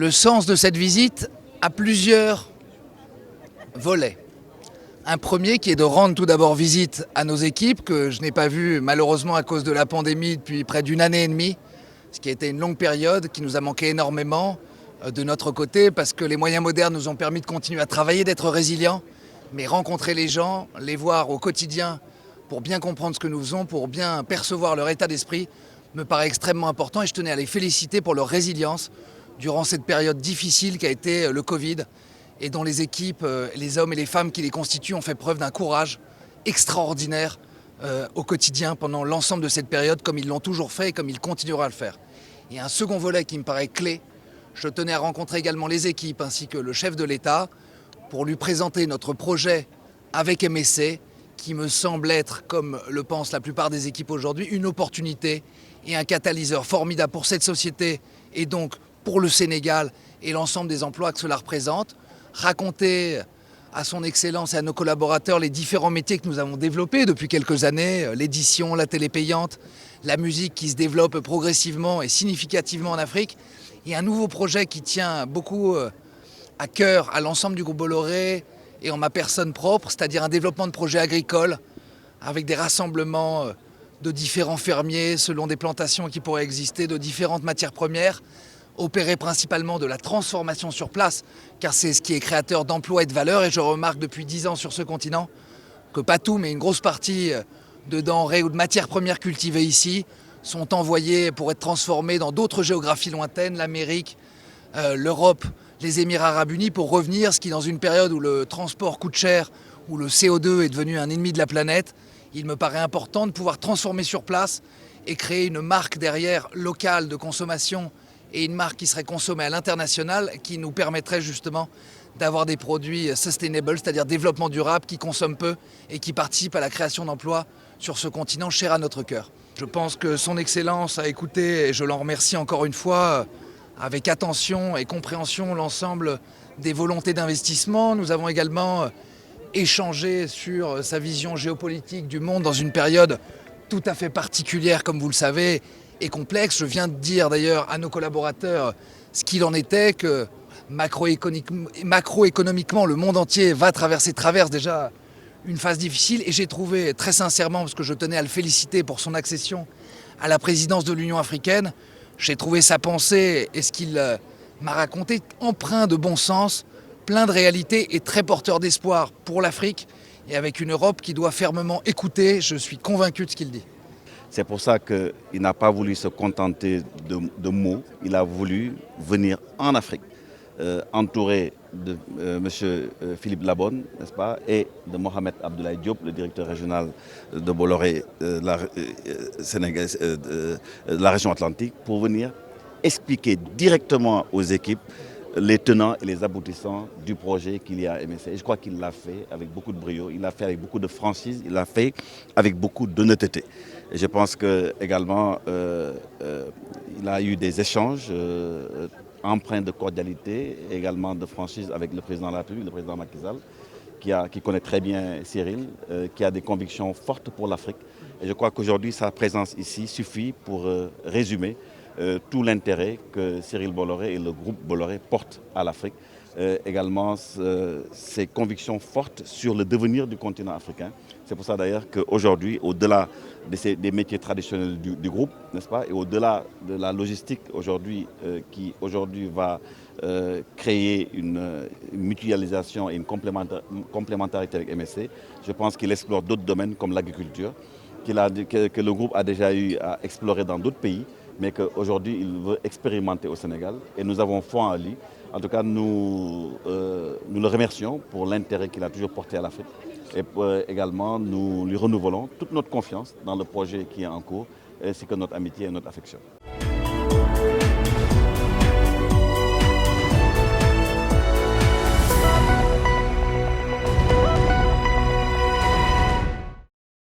Le sens de cette visite a plusieurs volets. Un premier qui est de rendre tout d'abord visite à nos équipes que je n'ai pas vues malheureusement à cause de la pandémie depuis près d'une année et demie, ce qui a été une longue période qui nous a manqué énormément de notre côté parce que les moyens modernes nous ont permis de continuer à travailler, d'être résilients, mais rencontrer les gens, les voir au quotidien pour bien comprendre ce que nous faisons, pour bien percevoir leur état d'esprit, me paraît extrêmement important et je tenais à les féliciter pour leur résilience durant cette période difficile qu'a été le Covid et dont les équipes, les hommes et les femmes qui les constituent ont fait preuve d'un courage extraordinaire au quotidien pendant l'ensemble de cette période, comme ils l'ont toujours fait et comme ils continueront à le faire. Et un second volet qui me paraît clé, je tenais à rencontrer également les équipes ainsi que le chef de l'État pour lui présenter notre projet avec MSC qui me semble être, comme le pensent la plupart des équipes aujourd'hui, une opportunité et un catalyseur formidable pour cette société et donc pour le Sénégal et l'ensemble des emplois que cela représente. Raconter à son Excellence et à nos collaborateurs les différents métiers que nous avons développés depuis quelques années, l'édition, la télé payante, la musique qui se développe progressivement et significativement en Afrique, et un nouveau projet qui tient beaucoup à cœur à l'ensemble du groupe Bolloré et en ma personne propre, c'est-à-dire un développement de projets agricoles avec des rassemblements de différents fermiers selon des plantations qui pourraient exister, de différentes matières premières, opérer principalement de la transformation sur place, car c'est ce qui est créateur d'emplois et de valeur. Et je remarque depuis 10 ans sur ce continent que pas tout, mais une grosse partie de denrées ou de matières premières cultivées ici sont envoyées pour être transformées dans d'autres géographies lointaines, l'Amérique, l'Europe, les Émirats arabes unis, pour revenir, ce qui dans une période où le transport coûte cher, où le CO2 est devenu un ennemi de la planète, il me paraît important de pouvoir transformer sur place et créer une marque derrière locale de consommation et une marque qui serait consommée à l'international qui nous permettrait justement d'avoir des produits sustainable, c'est-à-dire développement durable, qui consomment peu et qui participent à la création d'emplois sur ce continent cher à notre cœur. Je pense que son Excellence a écouté, et je l'en remercie encore une fois, avec attention et compréhension l'ensemble des volontés d'investissement. Nous avons également échangé sur sa vision géopolitique du monde dans une période tout à fait particulière, comme vous le savez, et complexe. Je viens de dire d'ailleurs à nos collaborateurs ce qu'il en était, que macroéconomiquement, le monde entier traverse déjà une phase difficile. Et j'ai trouvé très sincèrement, parce que je tenais à le féliciter pour son accession à la présidence de l'Union africaine, j'ai trouvé sa pensée et ce qu'il m'a raconté empreint de bon sens, plein de réalité et très porteur d'espoir pour l'Afrique et avec une Europe qui doit fermement écouter. Je suis convaincu de ce qu'il dit. C'est pour ça qu'il n'a pas voulu se contenter de mots, il a voulu venir en Afrique, entouré de M. Philippe Labonne, n'est-ce pas, et de Mohamed Abdoulaye Diop, le directeur régional de Bolloré, la région Atlantique, pour venir expliquer directement aux équipes les tenants et les aboutissants du projet qu'il y a à MSC. Et je crois qu'il l'a fait avec beaucoup de brio, il l'a fait avec beaucoup de franchise, il l'a fait avec beaucoup d'honnêteté. Et je pense qu'également, il a eu des échanges empreints de cordialité, également de franchise avec le président de la République, le président Macky Sall, qui connaît très bien Cyril, qui a des convictions fortes pour l'Afrique. Et je crois qu'aujourd'hui, sa présence ici suffit pour résumer tout l'intérêt que Cyril Bolloré et le groupe Bolloré portent à l'Afrique. Également ses convictions fortes sur le devenir du continent africain. C'est pour ça d'ailleurs qu'aujourd'hui, au-delà des métiers traditionnels du groupe, n'est-ce pas, et au-delà de la logistique aujourd'hui qui aujourd'hui va créer une mutualisation et une complémentarité avec MSC, je pense qu'il explore d'autres domaines comme l'agriculture, que le groupe a déjà eu à explorer dans d'autres pays, mais qu'aujourd'hui il veut expérimenter au Sénégal et nous avons foi en lui. En tout cas, nous le remercions pour l'intérêt qu'il a toujours porté à l'Afrique. Et également, nous lui renouvelons toute notre confiance dans le projet qui est en cours, ainsi que notre amitié et notre affection.